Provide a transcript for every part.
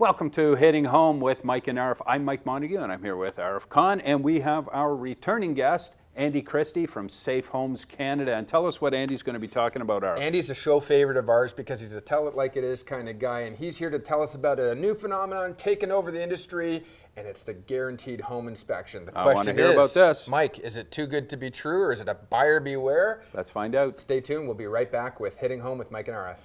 Welcome to Hitting Home with Mike and Arif. I'm Mike Montague and I'm here with Arif Khan, and we have our returning guest, Andy Christie from Safe Homes Canada. And tell us what Andy's going to be talking about, Arif. Andy's a show favorite of ours because he's a tell it like it is kind of guy, and he's here to tell us about a new phenomenon taking over the industry, and it's the guaranteed home inspection. The question I want to hear about this. Mike, is it too good to be true, or is it a buyer beware? Let's find out. Stay tuned. We'll be right back with Hitting Home with Mike and Arif.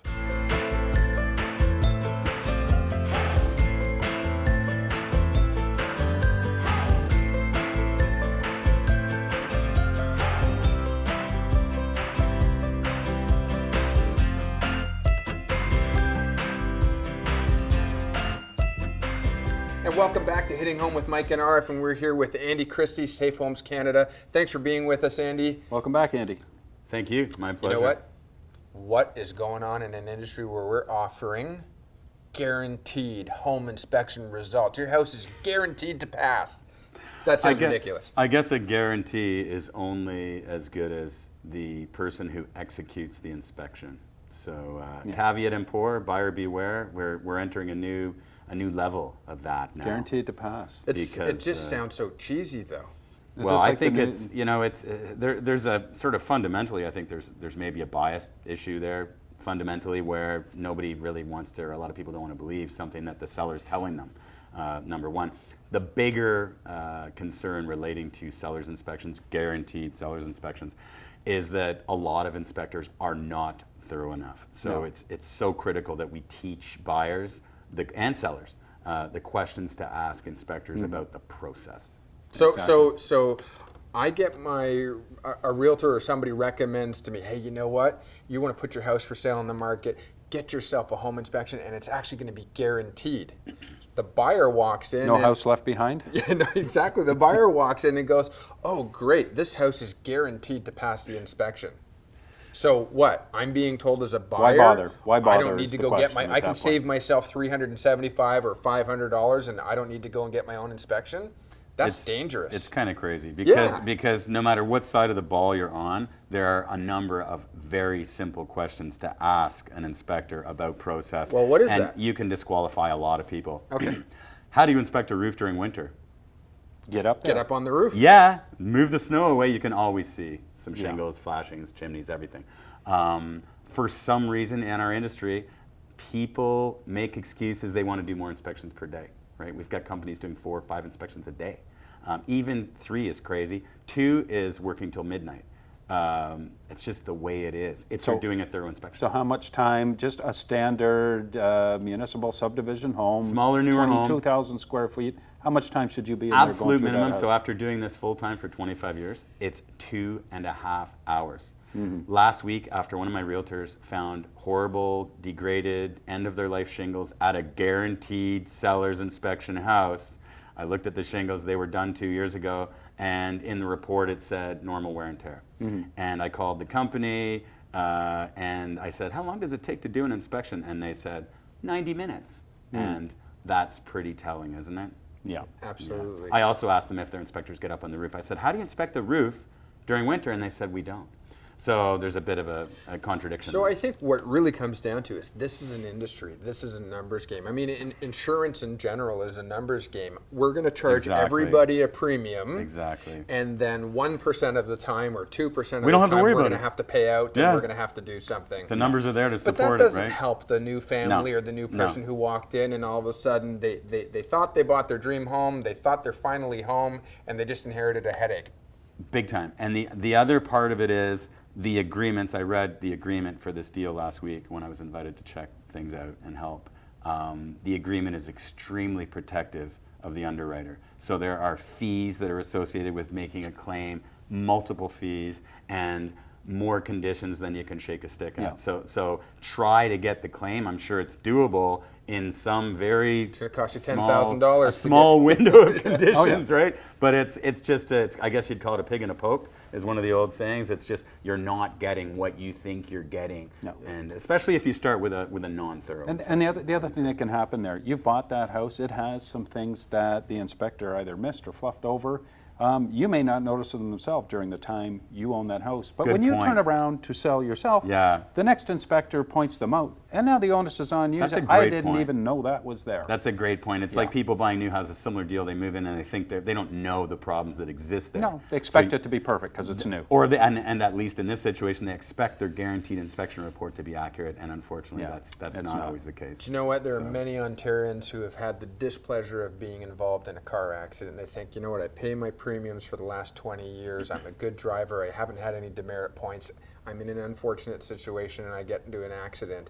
And welcome back to Hitting Home with Mike and Arif, and we're here with Andy Christie, Safe Homes Canada. Thanks for being with us, Andy. Welcome back, Andy. Thank you. My pleasure. You know what? What is going on in an industry where we're offering guaranteed home inspection results? Your house is guaranteed to pass. That sounds ridiculous. I guess a guarantee is only as good as the person who executes the inspection. So caveat emptor, buyer beware. We're entering a new level of that now. Guaranteed to pass. It just sounds so cheesy, though. Well, I think it's there's a sort of fundamentally, I think there's maybe a bias issue there fundamentally where nobody really wants to, or a lot of people don't want to believe something that the seller's telling them. Number one. The bigger concern relating to sellers inspections, guaranteed sellers inspections, is that a lot of inspectors are not thorough enough. So it's so critical that we teach buyers and sellers the questions to ask inspectors about the process. So I get a realtor or somebody recommends to me, hey, you know what? You want to put your house for sale on the market, get yourself a home inspection, and it's actually going to be guaranteed. The buyer walks in. No house left behind? Yeah, no, exactly. The buyer walks in and goes, oh, great, this house is guaranteed to pass the inspection. So what? I'm being told as a buyer, Why bother? I don't need to go get I can save myself $375 or $500 and I don't need to go and get my own inspection? That's dangerous. It's kind of crazy because no matter what side of the ball you're on, there are a number of very simple questions to ask an inspector about process. Well, what is and that? You can disqualify a lot of people. Okay. How do you inspect a roof during winter? Get up there. Get up on the roof. Yeah, move the snow away. You can always see some shingles, flashings, chimneys, everything. For some reason in our industry, people make excuses. They want to do more inspections per day, right? We've got companies doing 4 or 5 inspections a day. Even 3 is crazy. 2 is working till midnight. It's just the way it is if you're doing a thorough inspection. So how much time, just a standard municipal subdivision home, smaller, newer home, 22,000 square feet, how much time should you be in there Absolute going through minimum. that house? So after doing this full time for 25 years, it's 2.5 hours. Mm-hmm. Last week, after one of my realtors found horrible, degraded, end of their life shingles at a guaranteed seller's inspection house, I looked at the shingles. They were done 2 years ago, and in the report it said normal wear and tear. Mm-hmm. And I called the company and I said, how long does it take to do an inspection? And they said 90 minutes. And that's pretty telling, isn't it? Yeah, absolutely. Yeah. I also asked them if their inspectors get up on the roof. I said, how do you inspect the roof during winter? And they said, we don't. So there's a bit of a contradiction. So I think what really comes down to is this is an industry. This is a numbers game. I mean, insurance in general is a numbers game. We're going to charge everybody a premium. Exactly. And then 1% of the time or 2% of the time we're going to have to pay out and we're going to have to do something. The numbers are there to support it, right? But that doesn't right? help the new family or the new person who walked in and all of a sudden they thought they bought their dream home, they thought they're finally home, and they just inherited a headache. Big time. And the other part of it is the agreements. I read the agreement for this deal last week when I was invited to check things out and help. The agreement is extremely protective of the underwriter. So there are fees that are associated with making a claim, multiple fees, and more conditions than you can shake a stick at. So try to get the claim. I'm sure it's doable in some very it's going to cost you $10,000. A small window of conditions, right? But it's just I guess you'd call it a pig in a poke, is one of the old sayings. It's just you're not getting what you think you're getting, and especially if you start with a non-thorough. And the other thing that can happen there, you've bought that house. It has some things that the inspector either missed or fluffed over. You may not notice them themselves during the time you own that house. But when you turn around to sell yourself, the next inspector points them out. And now the onus is on you. That's a I great didn't point. even know that was there. That's a great point. It's like people buying new houses, similar deal. They move in and they think they don't know the problems that exist there. No, they expect it to be perfect because it's new. Or and at least in this situation, they expect their guaranteed inspection report to be accurate, and unfortunately, that's not always the case. Do you know what? There are many Ontarians who have had the displeasure of being involved in a car accident. They think, you know what, I pay my premiums for the last 20 years. I'm a good driver. I haven't had any demerit points. I'm in an unfortunate situation and I get into an accident.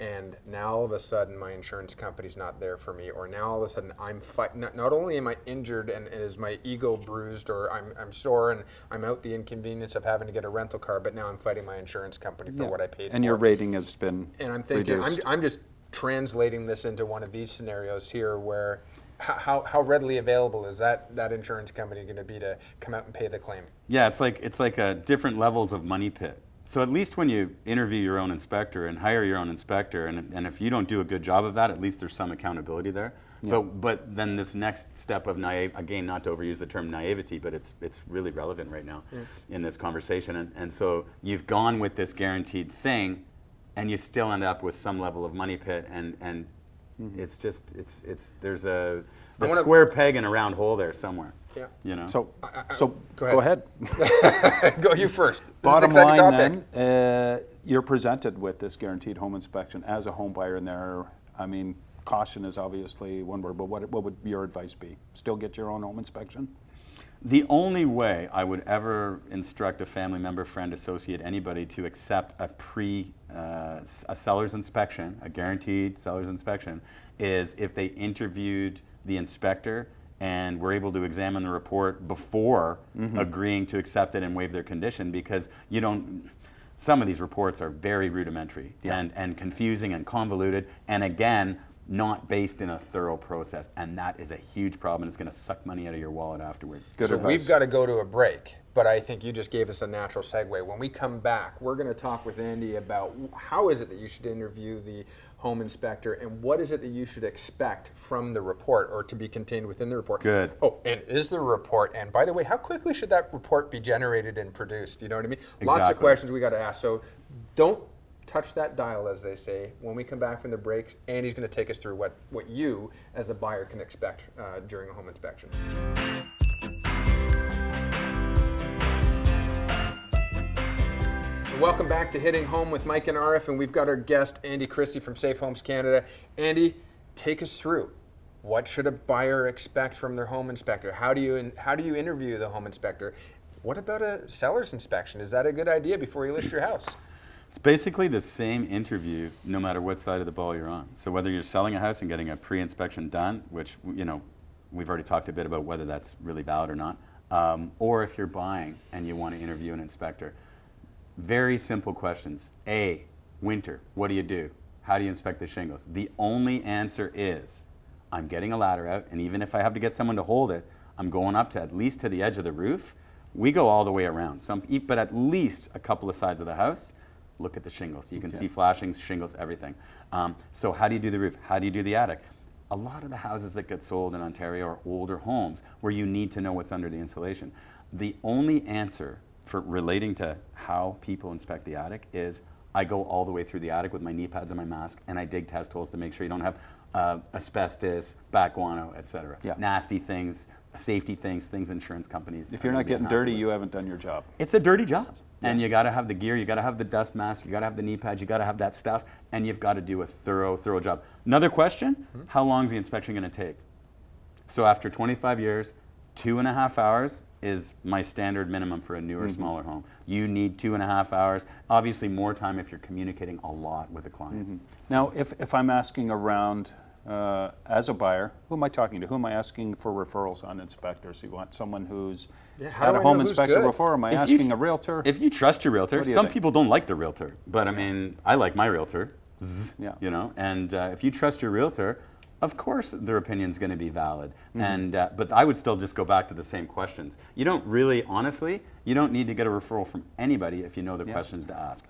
And now all of a sudden my insurance company's not there for me, or now all of a sudden I'm not only am I injured and is my ego bruised, or I'm sore and I'm out the inconvenience of having to get a rental car, but now I'm fighting my insurance company for what I paid for. And your rating has been And I'm thinking, reduced. I'm just translating this into one of these scenarios here where how readily available is that insurance company going to be to come out and pay the claim? Yeah, it's like different levels of money pit. So at least when you interview your own inspector and hire your own inspector, and if you don't do a good job of that, at least there's some accountability there. Yeah. But then this next step of again, not to overuse the term naivety, but it's really relevant right now in this conversation. And so you've gone with this guaranteed thing, and you still end up with some level of money pit, and it's just there's a square peg in a round hole there somewhere. Yeah. You know. So go ahead. Go you first. Bottom line then, you're presented with this guaranteed home inspection as a home buyer, and I mean, caution is obviously one word, but what would your advice be? Still get your own home inspection? The only way I would ever instruct a family member, friend, associate, anybody to accept a seller's inspection, a guaranteed seller's inspection, is if they interviewed the inspector and were able to examine the report before agreeing to accept it and waive their condition, because some of these reports are very rudimentary and confusing and convoluted, and again, not based in a thorough process, and that is a huge problem, and it's going to suck money out of your wallet afterward. So we've got to go to a break, but I think you just gave us a natural segue. When we come back, we're going to talk with Andy about how is it that you should interview the home inspector, and what is it that you should expect from the report, or to be contained within the report. Good. Oh, and is the report, and by the way, how quickly should that report be generated and produced? You know what I mean? Lots of questions we got to ask. So don't touch that dial, as they say. When we come back from the breaks, Andy's going to take us through what you as a buyer can expect during a home inspection. Welcome back to Hitting Home with Mike and Arif, and we've got our guest Andy Christie from Safe Homes Canada. Andy, take us through. What should a buyer expect from their home inspector? How do you interview the home inspector? What about a seller's inspection? Is that a good idea before you list your house? It's basically the same interview no matter what side of the ball you're on. So whether you're selling a house and getting a pre-inspection done, which we've already talked a bit about whether that's really valid or not, or if you're buying and you want to interview an inspector. Very simple questions. A, winter, what do you do? How do you inspect the shingles? The only answer is, I'm getting a ladder out, and even if I have to get someone to hold it, I'm going up to at least to the edge of the roof. We go all the way around, but at least a couple of sides of the house. Look at the shingles. You can see flashings, shingles, everything. So how do you do the roof? How do you do the attic? A lot of the houses that get sold in Ontario are older homes where you need to know what's under the insulation. The only answer for relating to how people inspect the attic is I go all the way through the attic with my knee pads and my mask, and I dig test holes to make sure you don't have asbestos, back guano, etc. Yeah. Nasty things, safety things insurance companies. If you're not getting dirty, you haven't done your job. It's a dirty job. And you got to have the gear, you got to have the dust mask, you got to have the knee pads, you got to have that stuff, and you've got to do a thorough job. Another question, how long is the inspection going to take? So after 25 years, 2.5 hours is my standard minimum for a newer, smaller home. You need 2.5 hours. Obviously more time if you're communicating a lot with a client. Now, if I'm asking around as a buyer, who am I talking to? Who am I asking for referrals on inspectors? You want someone who's had a home inspector before? Am I asking a realtor? If you trust your realtor, some people don't like the realtor, but I mean, I like my realtor, and if you trust your realtor, of course their opinion's going to be valid. And but I would still just go back to the same questions. You don't really, honestly, you don't need to get a referral from anybody if you know the questions to ask.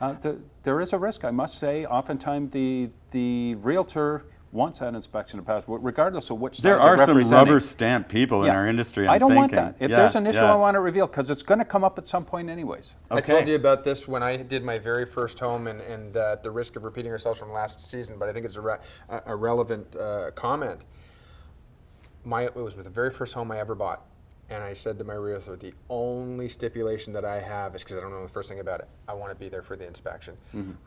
There is a risk, I must say. Oftentimes the realtor wants that inspection to pass, regardless of which side There they're are some representing. rubber stamp people in Yeah. our industry. I don't want thinking. that. If Yeah, there's an issue, yeah. I want it revealed, because it's going to come up at some point anyways. I Okay. told you about this when I did my very first home, and at the risk of repeating ourselves from last season, but I think it's a relevant comment. It was with the very first home I ever bought, and I said to my realtor, the only stipulation that I have is, because I don't know the first thing about it, I want to be there for the inspection.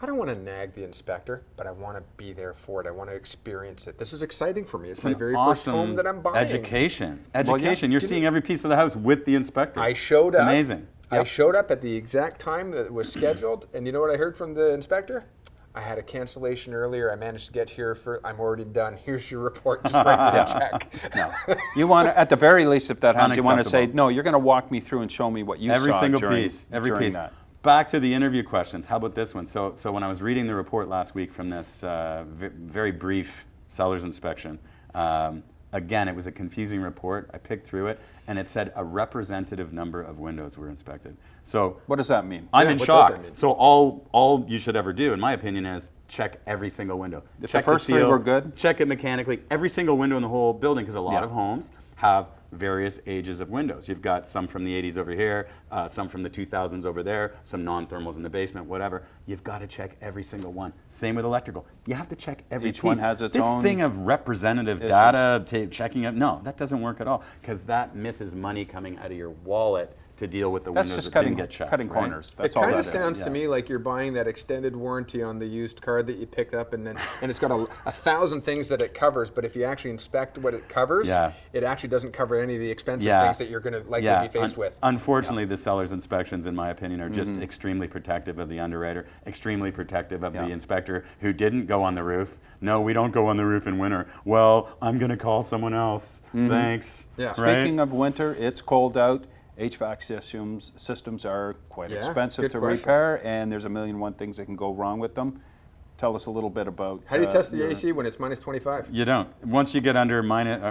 I don't want to nag the inspector, but I want to be there for it. I want to experience it. This is exciting for me. It's my very first home that I'm buying. Education. yeah. Education. You're seeing every piece of the house with the inspector. I showed it's up. amazing. I showed up at the exact time that was scheduled, and you know what I heard from the inspector? I had a cancellation earlier. I managed to get here. I'm already done. Here's your report. Just write me a check. No. You want to, at the very least, if that happens, you want to say, Unacceptable. no, you're going to walk me through and show me what you Every saw single during, piece. Every during piece. that. Back to the interview questions. How about this one? So when I was reading the report last week from this very brief seller's inspection, again, it was a confusing report. I picked through it, and it said a representative number of windows were inspected. So What does that mean? I'm Yeah, in what does shock. that mean? So all you should ever do, in my opinion, is check every single window. If the Check first three seal, were good? check it mechanically. Every single window in the whole building, because a lot Yeah. of homes have various ages of windows. You've got some from the 80s over here, some from the 2000s over there, some non-thermals in the basement, whatever. You've got to check every single one. Same with electrical. You have to check every Each piece. one has its this own thing of representative issues. data, checking it, no, that doesn't work at all, because that misses money coming out of your wallet to deal with the That's windows just that didn't get checked. cutting right? corners. That's It all kind that of is. sounds to me like you're buying that extended warranty on the used car that you picked up, and it's got a thousand things that it covers. But if you actually inspect what it covers, Yeah. it actually doesn't cover any of the expensive Yeah. things that you're going to likely be faced with. Unfortunately, the seller's inspections, in my opinion, are just extremely protective of the underwriter, extremely protective of the inspector who didn't go on the roof. No, we don't go on the roof in winter. Well, I'm going to call someone else. Thanks. Yeah. Right? Speaking of winter, it's cold out. HVAC systems are quite Yeah, expensive good to question. repair, and there's a million and one things that can go wrong with them. Tell us a little bit about How do you test the your- AC when it's minus 25? You don't. Once you get under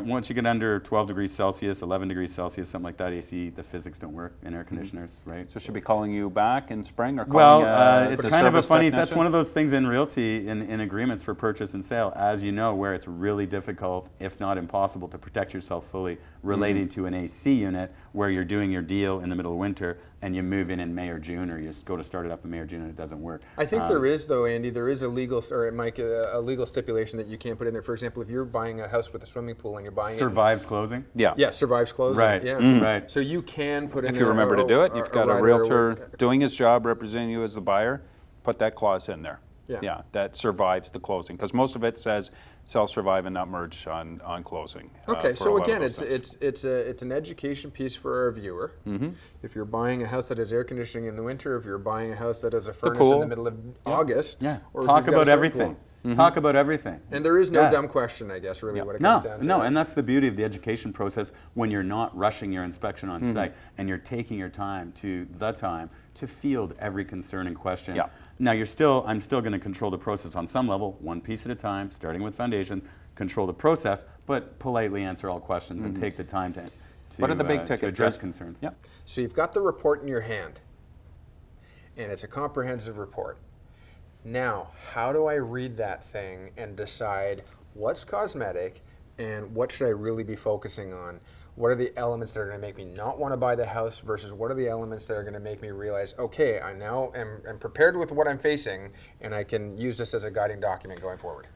once you get under 12 degrees Celsius, 11 degrees Celsius, something like that, AC, the physics don't work in air conditioners, right? So should be calling you back in spring or Well, calling it's the kind of a service funny, that's technician? one of those things in realty, in agreements for purchase and sale, as you know, where it's really difficult, if not impossible, to protect yourself fully relating to an AC unit where you're doing your deal in the middle of winter and you move in May or June, or you just go to start it up in May or June and it doesn't work. I think there is, though, Andy, there is a legal, or Mike, a legal stipulation that you can't put in there. For example, if you're buying a house with a swimming pool and you're buying Survives closing? Yeah. yeah, survives closing. Right, Yeah. right. So you can put in If there you remember to do it, you've got a rider or realtor what- doing his job, representing you as the buyer, put that clause in there. Yeah. That survives the closing, because most of it says sell, survive, and not merge on closing. Okay, for a so lot of again, those things. it's an education piece for our viewer. If you're buying a house that has air conditioning in the winter, if you're buying a house that has a furnace in pool. the middle of August, Yeah, or if talk you've got a about swimming everything. pool. Talk about everything. And there is no Yeah. dumb question, I guess, really, what it No, comes down to. no, and that's the beauty of the education process when you're not rushing your inspection on Mm-hmm. site and you're taking your time to field every concern and question. Yeah. Now I'm still going to control the process on some level, one piece at a time, starting with foundations, control the process, but politely answer all questions and take the time to Mm-hmm. What are the big to ticket? address concerns. Yeah. So you've got the report in your hand, and it's a comprehensive report. Now, how do I read that thing and decide what's cosmetic and what should I really be focusing on? What are the elements that are going to make me not want to buy the house versus what are the elements that are going to make me realize, okay, I now am prepared with what I'm facing and I can use this as a guiding document going forward?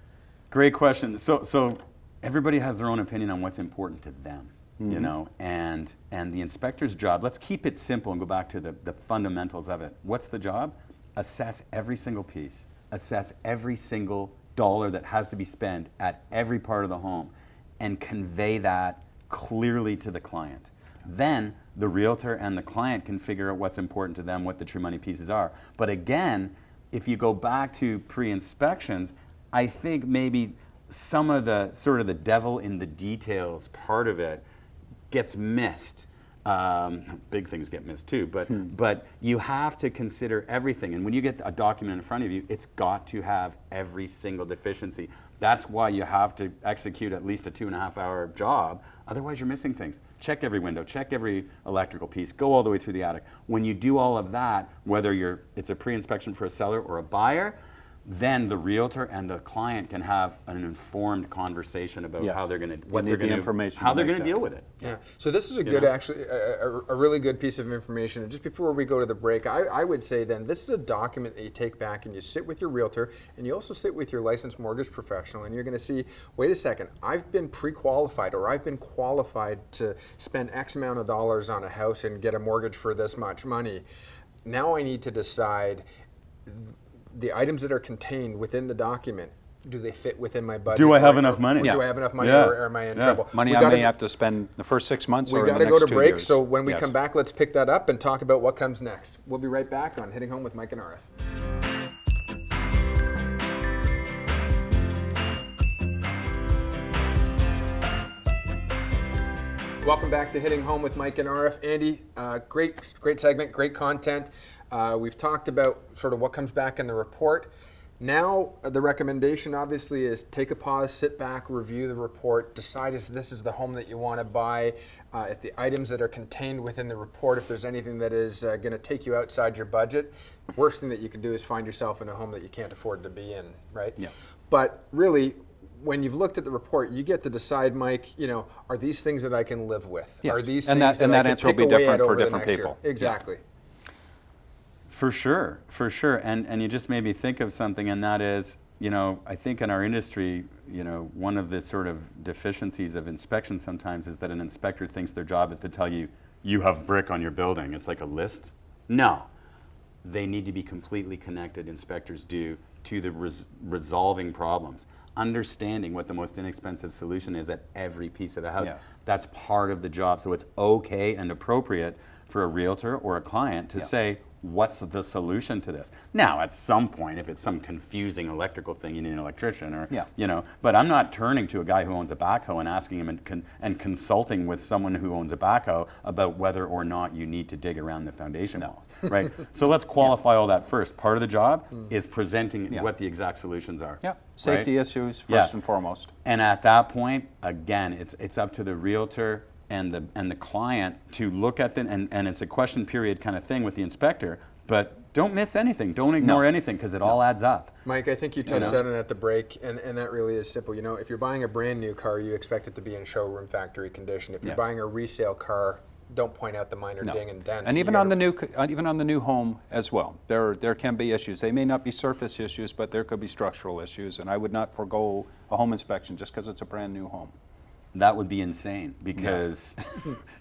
Great question. So everybody has their own opinion on what's important to them, you know, and the inspector's job, let's keep it simple and go back to the fundamentals of it. What's the job? Assess every single piece, assess every single dollar that has to be spent at every part of the home, and convey that clearly to the client. Then the realtor and the client can figure out what's important to them, what the true money pieces are. But again, if you go back to pre-inspections, I think maybe some of the sort of the devil in the details part of it gets missed. Big things get missed too, but you have to consider everything. And when you get a document in front of you, it's got to have every single deficiency. That's why you have to execute at least a 2.5 hour job. Otherwise, you're missing things. Check every window, check every electrical piece, go all the way through the attic. When you do all of that, whether it's a pre-inspection for a seller or a buyer, the then the realtor and the client can have an informed conversation about Yes. how they're going You to, what need they're the going to, information how to they're make going to that. deal with it. Yeah. So this is a good, actually, a really good piece of information. And just before we go to the break, I would say then this is a document that you take back and you sit with your realtor, and you also sit with your licensed mortgage professional, and you're going to see, wait a second, I've been pre-qualified, or I've been qualified to spend X amount of dollars on a house and get a mortgage for this much money. Now I need to decide the items that are contained within the document. Do they fit within my budget? Do I have or- enough money? or Yeah. Do I have enough money, Yeah. or am I in Yeah. trouble? Money We I gotta may go- have to spend the first 6 months we or got the to next go to 2 break, years. so when we Yes. come back, let's pick that up and talk about what comes next. We'll be right back on Hitting Home with Mike and Arif. Welcome back to Hitting Home with Mike and Arif. Andy, great segment, great content. We've talked about sort of what comes back in the report. Now, the recommendation obviously is take a pause, sit back, review the report, decide if this is the home that you want to buy, if the items that are contained within the report, if there's anything that is going to take you outside your budget. Worst thing that you can do is find yourself in a home that you can't afford to be in, right? Yeah. But really, when you've looked at the report, you get to decide, Mike, are these things that I can live with? Yes. Are these And things that- and I that can answer will pick be away different at for over the different next year? people. Exactly. For sure. And you just made me think of something, and that is, I think in our industry, one of the sort of deficiencies of inspection sometimes is that an inspector thinks their job is to tell you, you have brick on your building. It's like a list. No. They need to be completely connected, inspectors do, to the resolving problems. Understanding what the most inexpensive solution is at every piece of the house. Yeah. That's part of the job. So it's okay and appropriate for a realtor or a client to say, what's the solution to this? Now, at some point, if it's some confusing electrical thing, you need an electrician, or but I'm not turning to a guy who owns a backhoe and asking him and consulting with someone who owns a backhoe about whether or not you need to dig around the foundation walls, right? So let's qualify all that first. Part of the job is presenting what the exact solutions are. Yeah, safety right? issues first and foremost. And at that point, again, it's up to the realtor and the client to look at them, and it's a question period kind of thing with the inspector, but don't miss anything. Don't ignore anything, because it all adds up. Mike, I think you touched on it at the break, and that really is simple. If you're buying a brand new car, you expect it to be in showroom factory condition. If you're buying a resale car, don't point out the minor ding and dent. And even on the new home as well, there can be issues. They may not be surface issues, but there could be structural issues, and I would not forego a home inspection just because it's a brand new home. That would be insane, because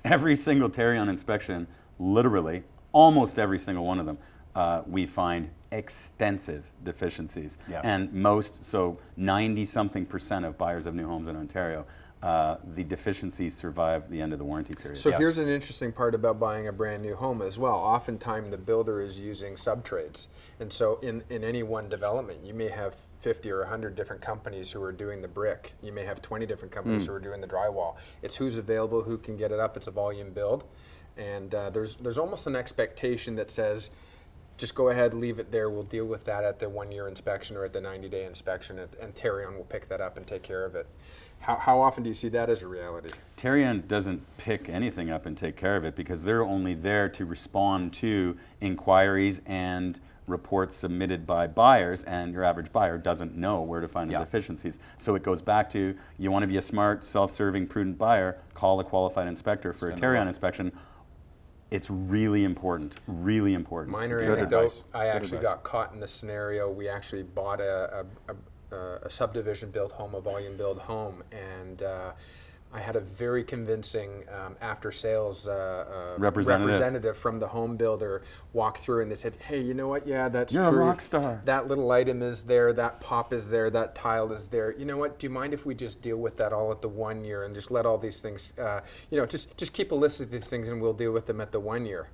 every single Tarion inspection, literally, almost every single one of them, we find extensive deficiencies. Yes. And 90-something% of buyers of new homes in Ontario, the deficiencies survive the end of the warranty period. So here's an interesting part about buying a brand new home as well. Oftentimes the builder is using subtrades. And so in any one development, you may have 50 or 100 different companies who are doing the brick. You may have 20 different companies who are doing the drywall. It's who's available, who can get it up. It's a volume build. And there's almost an expectation that says, just go ahead, leave it there. We'll deal with that at the 1-year inspection or at the 90-day inspection, and Tarion will pick that up and take care of it. How often do you see that as a reality? Tarion doesn't pick anything up and take care of it, because they're only there to respond to inquiries and reports submitted by buyers, and your average buyer doesn't know where to find the deficiencies. So it goes back to, you want to be a smart, self-serving, prudent buyer, call a qualified inspector for a Tarion inspection. It's really important, really important. Minor Good anecdote, advice. I Good actually advice. got caught in this scenario. We actually bought a subdivision built home, a volume build home, and I had a very convincing after sales representative from the home builder walk through, and they said, hey, you know what, yeah, that's You're true. a rock star. That little item is there, that pop is there, that tile is there. You know what, do you mind if we just deal with that all at the 1 year and just let all these things, just keep a list of these things and we'll deal with them at the 1 year.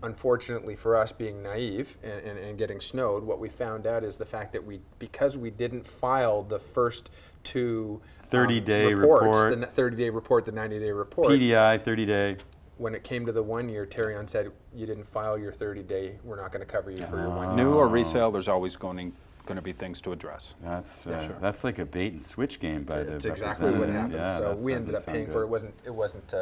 Unfortunately for us, being naive and getting snowed, what we found out is the fact that because we didn't file the first two 30-day reports, report, the 30-day report, the 90-day report, PDI, 30-day. when it came to the 1 year, Tarion said, you didn't file your 30-day, we're not going to cover you for your 1 year. New or resale, there's always going to be things to address. That's like a bait and switch game by the It's exactly what happened. Yeah, so that we ended doesn't up paying sound for it. good. It wasn't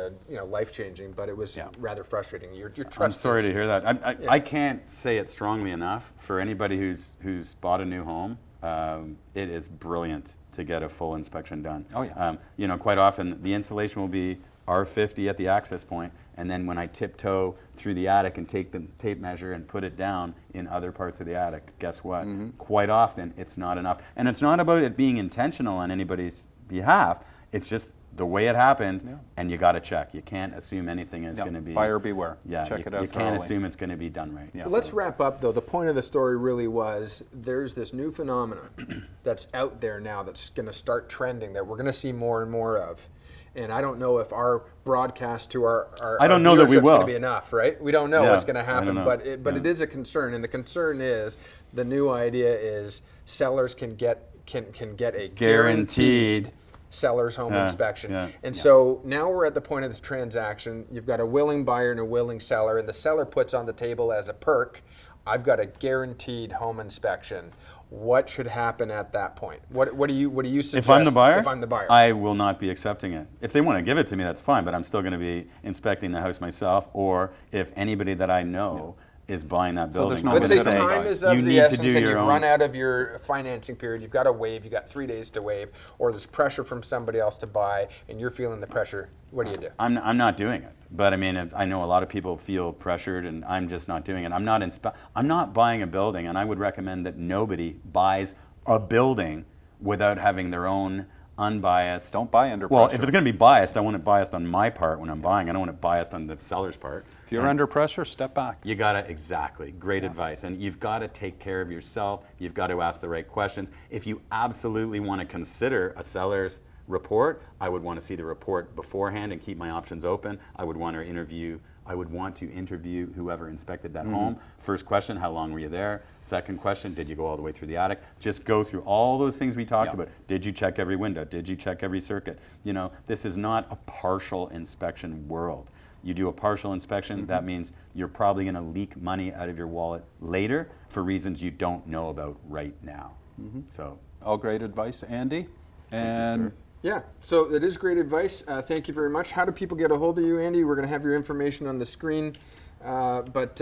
life changing, but it was rather frustrating. Your trust. I'm sorry is- to hear that. I can't say it strongly enough for anybody who's bought a new home. it is brilliant to get a full inspection done. Oh, yeah. Quite often the insulation will be R50 at the access point, and then when I tiptoe through the attic and take the tape measure and put it down in other parts of the attic, guess what? Quite often it's not enough. And it's not about it being intentional on anybody's behalf, it's just the way it happened, and you got to check. You can't assume anything is going to be... Buyer beware. Yeah, check it out. You can't assume it's going to be done right. Yeah. So let's wrap up, though. The point of the story really was there's this new phenomenon that's out there now that's going to start trending that we're going to see more and more of. And I don't know if our broadcast to our I don't know that we viewership's will. going to be enough, right? We don't know Yeah, what's going to I don't happen, know. but it is a concern. And the concern is the new idea is sellers can get a guaranteed seller's home inspection. Yeah. And so now we're at the point of the transaction. You've got a willing buyer and a willing seller, and the seller puts on the table as a perk, I've got a guaranteed home inspection. What should happen at that point? What do you suggest? If I'm the buyer? If I'm the buyer. I will not be accepting it. If they want to give it to me, that's fine, but I'm still going to be inspecting the house myself, or if anybody that I know is buying that building. there's no I'm Let's say gonna time is of you the need to essence do and your you've own. run out of your financing period. You've got to waive. You've got 3 days to waive, or there's pressure from somebody else to buy, and you're feeling the pressure. What do you do? I'm not doing it. But I mean, I know a lot of people feel pressured, and I'm just not doing it. I'm not buying a building, and I would recommend that nobody buys a building without having their own unbiased. Don't buy under Well, pressure. if it's going to be biased, I want it biased on my part when I'm buying. I don't want it biased on the seller's part. If you're under pressure, step back. You gotta, exactly, great advice. And you've got to take care of yourself. You've got to ask the right questions. If you absolutely want to consider a seller's report, I would want to see the report beforehand and keep my options open. I would want to interview whoever inspected that home. First question, how long were you there? Second question, did you go all the way through the attic? Just go through all those things we talked about. Did you check every window? Did you check every circuit? This is not a partial inspection world. You do a partial inspection, that means you're probably going to leak money out of your wallet later for reasons you don't know about right now. So, All great advice, Andy. And sir. Yeah, so that is great advice. Thank you very much. How do people get a hold of you, Andy? We're going to have your information on the screen. What's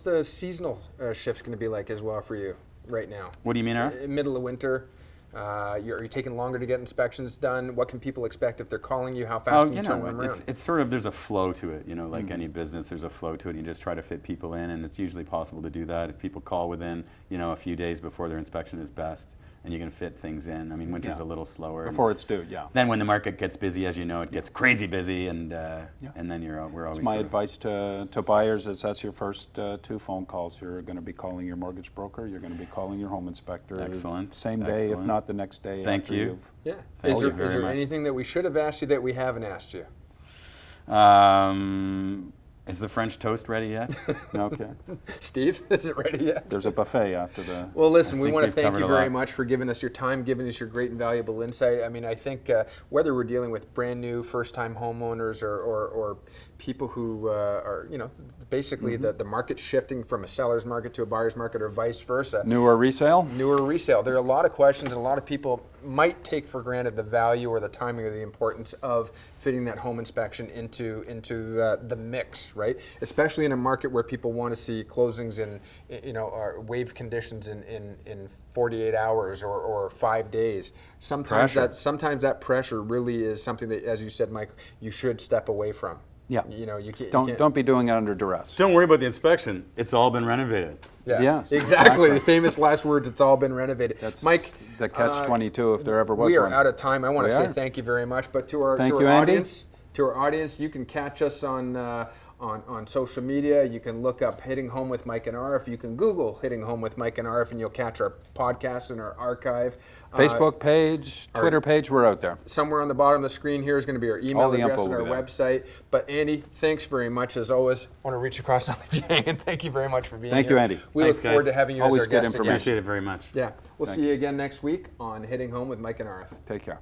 the seasonal shifts going to be like as well for you right now? what do you mean, Arf? In middle of winter, are you taking longer to get inspections done? What can people expect if they're calling you? How fast can you turn them around? It's sort of, there's a flow to it, like any business, there's a flow to it. You just try to fit people in, and it's usually possible to do that. If people call within, a few days before their inspection is best, and you can fit things in. I mean, winter's a little slower. before it's due, Then when the market gets busy, as you know, it gets crazy busy, and then we're always. My sort of- advice to buyers is that's your first 2 phone calls. You're going to be calling your mortgage broker. You're going to be calling your home inspector. Excellent. Same day, if Excellent. not the next day. Thank after you. you've- Yeah. Thank Is you there, very is there much. anything that we should have asked you that we haven't asked you? Is the French toast ready yet? Okay. Steve, is it ready yet? There's a buffet after the. Well, listen, we think want to we've thank covered you a very lot. much for giving us your time, giving us your great and valuable insight. I mean, I think whether we're dealing with brand new first-time homeowners or people who are, basically the market shifting from a seller's market to a buyer's market or vice versa. Newer resale? Newer resale. There are a lot of questions, and a lot of people might take for granted the value or the timing or the importance of fitting that home inspection into the mix, right? Especially in a market where people want to see closings or waive conditions in 48 hours or 5 days. Sometimes that pressure really is something that, as you said, Mike, you should step away from. Yeah. You can't. Don't be doing it under duress. Don't worry about the inspection. It's all been renovated. Yeah. Yes, Exactly. The famous last words. It's all been renovated. That's Mike, the catch-22 if there ever was we are one. out of time. I want to We say are. thank you very much. But to our Thank you, Andy. audience, you can catch us on social media. You can look up Hitting Home with Mike and Arif. You can Google Hitting Home with Mike and Arif, and you'll catch our podcast and our archive. Facebook page, Twitter page, we're out there. Somewhere on the bottom of the screen here is going to be our email All the address info and our will be there. website. But Andy, thanks very much as always. I want to reach across and leave you hanging. Thank you very much for being here. Thank you, Andy. We Thanks, look forward guys. to having you Always as our good guest again. information. Appreciate it very much. Yeah. We'll Thank see you again next week on Hitting Home with Mike and Arif. Take care.